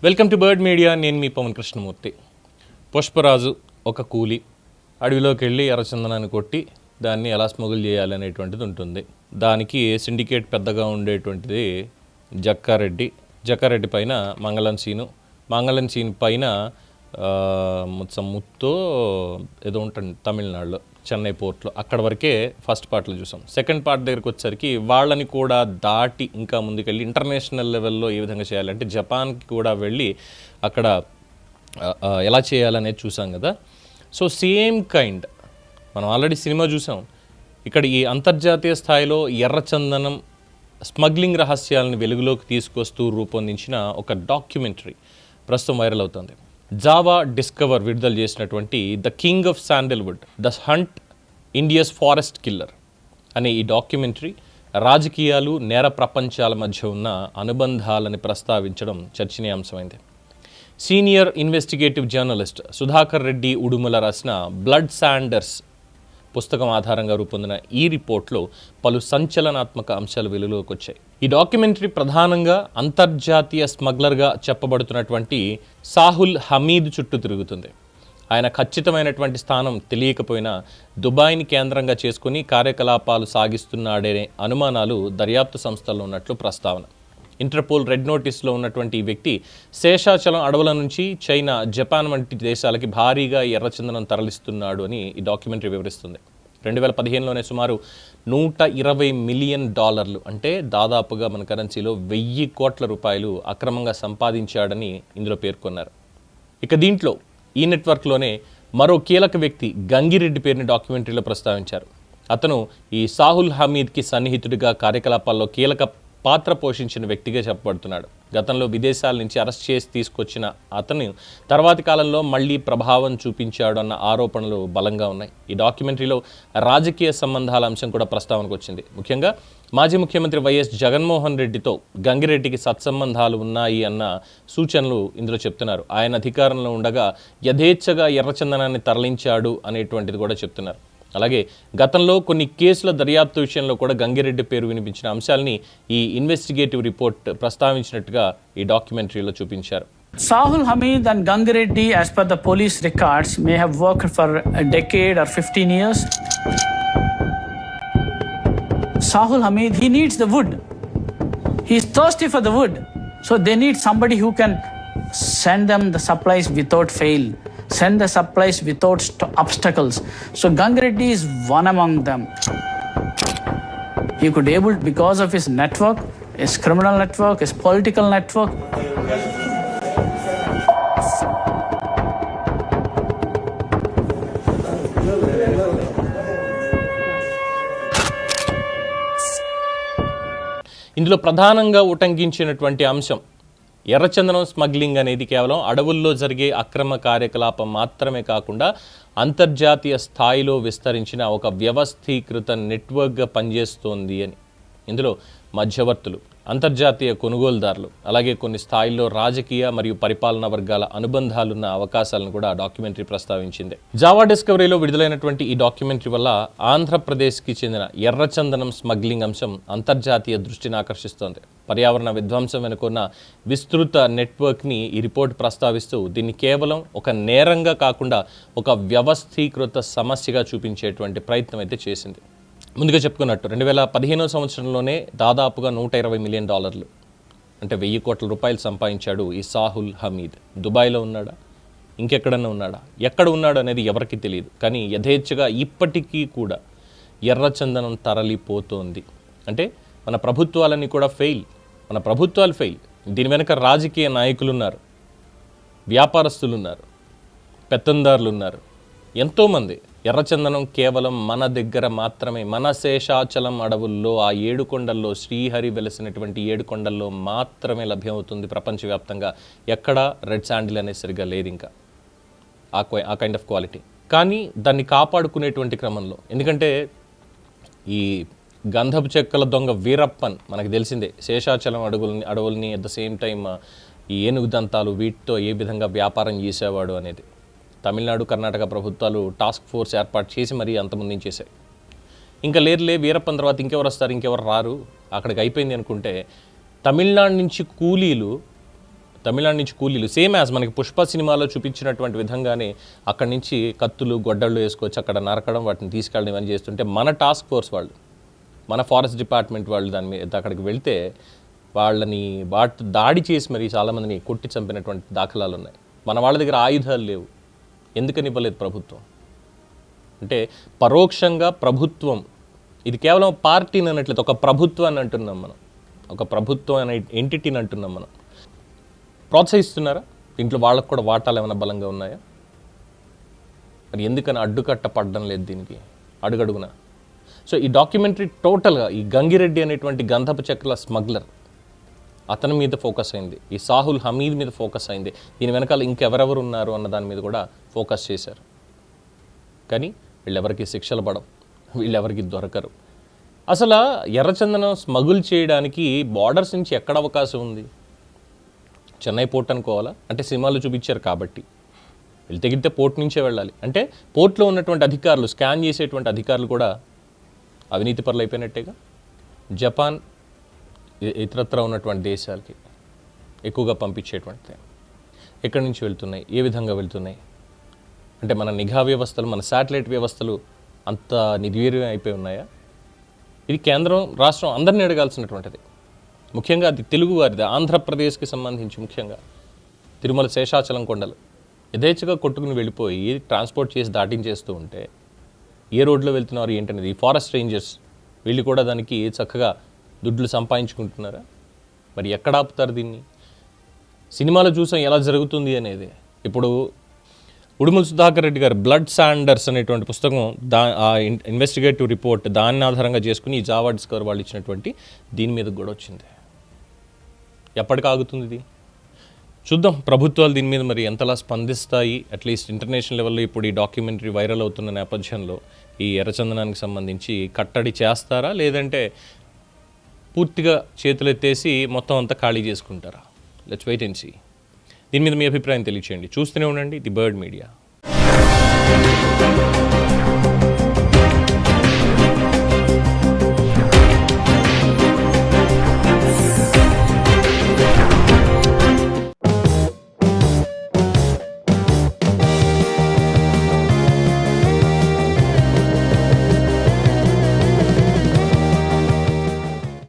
Welcome to bird media. నేను మీ పవన్ కృష్ణమూర్తి. పుష్పరాజు ఒక కూలి అడవిలోకి వెళ్ళి ఎర్రచందనాన్ని కొట్టి దాన్ని ఎలా స్మగుల్ చేయాలి అనేటువంటిది ఉంటుంది. దానికి సిండికేట్ పెద్దగా ఉండేటువంటిది జక్కారెడ్డి పైన మంగళం సీను పైన ముత్తో ఏదో ఉంటుంది తమిళనాడులో, చెన్నై పోర్ట్లో. అక్కడ వరకే ఫస్ట్ పార్ట్లో చూసాం. సెకండ్ పార్ట్ దగ్గరికి వచ్చేసరికి వాళ్ళని కూడా దాటి ఇంకా ముందుకెళ్ళి ఇంటర్నేషనల్ లెవెల్లో ఏ విధంగా చేయాలంటే జపాన్కి కూడా వెళ్ళి అక్కడ ఎలా చేయాలనేది చూసాం కదా. సో సేమ్ కైండ్ మనం ఆల్రెడీ సినిమా చూసాం. ఇక్కడ ఈ అంతర్జాతీయ స్థాయిలో ఎర్రచందనం స్మగ్లింగ్ రహస్యాలను వెలుగులోకి తీసుకొస్తూ రూపొందించిన ఒక డాక్యుమెంటరీ ప్రస్తుతం వైరల్ అవుతుంది. జావా డిస్కవర్ విడుదల చేసినటువంటి the king of sandalwood, the hunt, India's forest killer అనే ఈ డాక్యుమెంటరీ రాజకీయాలు, నేర ప్రపంచాల మధ్య ఉన్న అనుబంధాలని ప్రస్తావించడం చర్చనీయాంశమైంది. Senior investigative journalist Sudhakar Reddy Udumala రాసిన బ్లడ్ శాండర్స్ పుస్తకం ఆధారంగా రూపొందిన ఈ రిపోర్ట్లో పలు సంచలనాత్మక అంశాలు వెలుగులోకి వచ్చాయి. ఈ డాక్యుమెంటరీ ప్రధానంగా అంతర్జాతీయ స్మగ్లర్గా చెప్పబడుతున్నటువంటి సాహుల్ హమీద్ చుట్టూ తిరుగుతుంది. ఆయన ఖచ్చితమైనటువంటి స్థానం తెలియకపోయినా దుబాయ్ని కేంద్రంగా చేసుకుని కార్యకలాపాలు సాగిస్తున్నాడనే అనుమానాలు దర్యాప్తు సంస్థల్లో ఉన్నట్లు ప్రస్తావన. ఇంటర్పోల్ రెడ్ నోటీస్లో ఉన్నటువంటి ఈ వ్యక్తి శేషాచలం అడవుల నుంచి చైనా, జపాన్ వంటి దేశాలకి భారీగా ఎర్రచందనం తరలిస్తున్నాడు అని ఈ డాక్యుమెంటరీ వివరిస్తుంది. 2015లోనే సుమారు $120 మిలియన్, అంటే దాదాపుగా మన కరెన్సీలో 1000 కోట్ల రూపాయలు అక్రమంగా సంపాదించాడని ఇందులో పేర్కొన్నారు. ఇక దీంట్లో ఈ నెట్వర్క్లోనే మరో కీలక వ్యక్తి గంగిరెడ్డి పేరుని డాక్యుమెంటరీలో ప్రస్తావించారు. అతను ఈ సాహుల్ హమీద్కి సన్నిహితుడిగా కార్యకలాపాల్లో కీలక పాత్ర పోషించిన వ్యక్తిగా చెప్పబడుతున్నాడు. గతంలో విదేశాల నుంచి అరెస్ట్ చేసి తీసుకొచ్చిన అతను తర్వాతి కాలంలో మళ్లీ ప్రభావం చూపించాడు అన్న ఆరోపణలు బలంగా ఉన్నాయి. ఈ డాక్యుమెంటరీలో రాజకీయ సంబంధాల అంశం కూడా ప్రస్తావనకు వచ్చింది. ముఖ్యంగా మాజీ ముఖ్యమంత్రి వైఎస్ జగన్మోహన్ రెడ్డితో గంగిరెడ్డికి సత్సంబంధాలు ఉన్నాయి అన్న సూచనలు ఇందులో చెప్తున్నారు. ఆయన అధికారంలో ఉండగా యథేచ్ఛగా ఎర్రచందనాన్ని తరలించాడు అనేటువంటిది కూడా చెప్తున్నారు. అలాగే గతంలో కొన్ని కేసుల దర్యాప్తు విషయంలో కూడా గంగిరెడ్డి పేరు వినిపించిన అంశాలని ఈ ఇన్వెస్టిగేటివ్ రిపోర్ట్ ప్రస్తావించినట్టుగా ఈ డాక్యుమెంటరీలో చూపించారు. Sahul Hamid and Gangireddy, as per the police records, may have worked for a decade or 15 years. Sahul Hamid, he needs the wood. He is thirsty for the wood. So they need somebody who can send them the supplies without fail, send the supplies without obstacles. So Gangireddy is one among them. He could able, because of his network, his criminal network, his political network. ఇందులో ప్రధానంగా ఉటంకించినటువంటి అంశం ఎర్రచందనం smuggling అనేది కేవలం అడవుల్లో జరిగే అక్రమ కార్యకలాపం మాత్రమే కాకుండా అంతర్జాతీయ స్థాయిలో విస్తరించిన ఒక వ్యవస్థీకృత నెట్వర్క్గా పనిచేస్తోంది అని. ఇందులో మధ్యవర్తులు, అంతర్జాతీయ కొనుగోలుదారులు, అలాగే కొన్ని స్థాయిల్లో రాజకీయ మరియు పరిపాలనా వర్గాల అనుబంధాలున్న అవకాశాలను కూడా డాక్యుమెంటరీ ప్రస్తావించింది. జావా డిస్కవరీలో విడుదలైనటువంటి ఈ డాక్యుమెంటరీ వల్ల ఆంధ్రప్రదేశ్కి చెందిన ఎర్రచందనం స్మగ్లింగ్ అంశం అంతర్జాతీయ దృష్టిని ఆకర్షిస్తోంది. పర్యావరణ విధ్వంసం వెనుకున్న విస్తృత నెట్వర్క్ని ఈ రిపోర్ట్ ప్రస్తావిస్తూ దీన్ని కేవలం ఒక నేరంగా కాకుండా ఒక వ్యవస్థీకృత సమస్యగా చూపించేటువంటి ప్రయత్నం అయితే చేసింది. ముందుగా చెప్పుకున్నట్టు 2015 సంవత్సరంలోనే దాదాపుగా $120 మిలియన్, అంటే 1000 కోట్ల రూపాయలు సంపాదించాడు ఈ సాహుల్ హమీద్. దుబాయ్లో ఉన్నాడా, ఇంకెక్కడన్నా ఉన్నాడా, ఎక్కడ ఉన్నాడు అనేది ఎవరికి తెలియదు. కానీ యథేచ్ఛగా ఇప్పటికీ కూడా ఎర్రచందనం తరలిపోతోంది. అంటే మన ప్రభుత్వాలన్నీ కూడా మన ప్రభుత్వాలు ఫెయిల్. దీని వెనుక రాజకీయ నాయకులు ఉన్నారు, వ్యాపారస్తులు ఉన్నారు, పెత్తందారులు ఉన్నారు, ఎంతోమంది. ఎర్రచందనం కేవలం మన దగ్గర మాత్రమే, మన శేషాచలం అడవుల్లో, ఆ 7 కొండల్లో, శ్రీహరి వెలసినటువంటి 7 కొండల్లో మాత్రమే లభ్యమవుతుంది ప్రపంచవ్యాప్తంగా. ఎక్కడా రెడ్ శాండిల్ అనేది సరిగ్గా లేదు ఇంకా ఆ కైండ్ ఆఫ్ క్వాలిటీ. కానీ దాన్ని కాపాడుకునేటువంటి క్రమంలో, ఎందుకంటే ఈ గంధపు చెక్కల దొంగ వీరప్పన్ మనకు తెలిసిందే, శేషాచలం అడవుల్ని అట్ ద సేమ్ టైం ఈ ఏనుగు దంతాలు వీటితో ఏ విధంగా వ్యాపారం చేసేవాడు అనేది తమిళనాడు, కర్ణాటక ప్రభుత్వాలు టాస్క్ ఫోర్స్ ఏర్పాటు చేసి మరీ అంతమందించేశాయి. ఇంకా లేరులే వీరప్పన్ తర్వాత ఇంకెవరు వస్తారు, ఇంకెవరు రారు, అక్కడికి అయిపోయింది అనుకుంటే తమిళనాడు నుంచి కూలీలు తమిళనాడు నుంచి కూలీలు సేమ్ యాజ్ మనకి పుష్ప సినిమాలో చూపించినటువంటి విధంగానే అక్కడి నుంచి కత్తులు గొడ్డళ్ళు వేసుకొచ్చి అక్కడ నరకడం, వాటిని తీసుకెళ్ళడం ఇవన్నీ చేస్తుంటే మన టాస్క్ ఫోర్స్ వాళ్ళు, మన ఫారెస్ట్ డిపార్ట్మెంట్ వాళ్ళు దాని మీద అక్కడికి వెళ్తే వాళ్ళని దాడి చేసి మరి చాలామందిని కొట్టి చంపినటువంటి దాఖలాలు ఉన్నాయి. మన వాళ్ళ దగ్గర ఆయుధాలు లేవు. ఎందుకని ఇవ్వలేదు ప్రభుత్వం? అంటే పరోక్షంగా ప్రభుత్వం, ఇది కేవలం పార్టీని అనట్లేదు, ఒక ప్రభుత్వాన్ని అంటున్నాం మనం, ఒక ప్రభుత్వం అనే ఎంటిటీని అంటున్నాం మనం. ప్రోత్సహిస్తున్నారా? దీంట్లో వాళ్ళకు కూడా వాటాలు ఏమైనా బలంగా ఉన్నాయా? మరి ఎందుకని అడ్డుకట్ట పడడం లేదు దీనికి అడుగడుగునా? సో ఈ డాక్యుమెంటరీ టోటల్గా ఈ గంగిరెడ్డి అనేటువంటి గంధపు చెక్కల స్మగ్లర్ అతని మీద ఫోకస్ అయింది, ఈ సాహుల్ హమీద్ మీద ఫోకస్ అయింది, దీని వెనకాల ఇంకెవరెవరు ఉన్నారు అన్న దాని మీద కూడా ఫోకస్ చేశారు. కానీ వీళ్ళెవరికి శిక్షలు పడవు, వీళ్ళెవరికి దొరకరు. అసలు ఎర్రచందనం స్మగుల్ చేయడానికి బార్డర్స్ నుంచి ఎక్కడ అవకాశం ఉంది? చెన్నై పోర్ట్ అనుకోవాలా? అంటే సినిమాలు చూపించారు కాబట్టి వెళ్తే గిట్టే పోర్ట్ నుంచే వెళ్ళాలి. అంటే పోర్ట్లో ఉన్నటువంటి అధికారులు, స్కాన్ చేసేటువంటి అధికారులు కూడా అవినీతి పరులు అయిపోయినట్టేగా. జపాన్ ఇతరత్ర ఉన్నటువంటి దేశాలకి ఎక్కువగా పంపించేటువంటిది ఎక్కడి నుంచి వెళ్తున్నాయి, ఏ విధంగా వెళ్తున్నాయి? అంటే మన నిఘా వ్యవస్థలు, మన శాటిలైట్ వ్యవస్థలు అంత నిర్వీర్యం అయిపోయి ఉన్నాయా? ఇది కేంద్రం రాష్ట్రం అందరినీ అడగాల్సినటువంటిది. ముఖ్యంగా అది తెలుగు వారిది, ఆంధ్రప్రదేశ్కి సంబంధించి ముఖ్యంగా తిరుమల శేషాచలం కొండలు యథేచ్ఛగా కొట్టుకుని వెళ్ళిపోయి ట్రాన్స్పోర్ట్ చేసి దాటించేస్తూ ఉంటే ఏ రోడ్లో వెళ్తున్నారు ఏంటనేది ఈ ఫారెస్ట్ రేంజర్స్ వీళ్ళు కూడా దానికి చక్కగా దుడ్లు సంపాదించుకుంటున్నారా? మరి ఎక్కడ ఆపుతారు దీన్ని? సినిమాలో చూసాం ఎలా జరుగుతుంది అనేది. ఇప్పుడు ఉడుమల సుధాకర్ రెడ్డి గారు బ్లడ్ శాండర్స్ అనేటువంటి పుస్తకం, ఆ ఇన్వెస్టిగేటివ్ రిపోర్ట్ దాన్ని ఆధారంగా చేసుకుని ఈ జావా డిస్కవర్ వాళ్ళు ఇచ్చినటువంటి దీని మీద కూడా వచ్చింది. ఎప్పటికి ఆగుతుంది ఇది? చూద్దాం ప్రభుత్వాలు దీని మీద మరి ఎంతలా స్పందిస్తాయి. అట్లీస్ట్ ఇంటర్నేషనల్ లెవెల్లో ఇప్పుడు ఈ డాక్యుమెంటరీ వైరల్ అవుతున్న నేపథ్యంలో ఈ ఎర్రచందనానికి సంబంధించి కట్టడి చేస్తారా, లేదంటే పూర్తిగా చేతులెత్తేసి మొత్తం అంతా ఖాళీ చేసుకుంటారా? Let's wait and see. దీని మీద మీ అభిప్రాయం తెలియచేయండి. చూస్తూనే ఉండండి ది బర్డ్ మీడియా.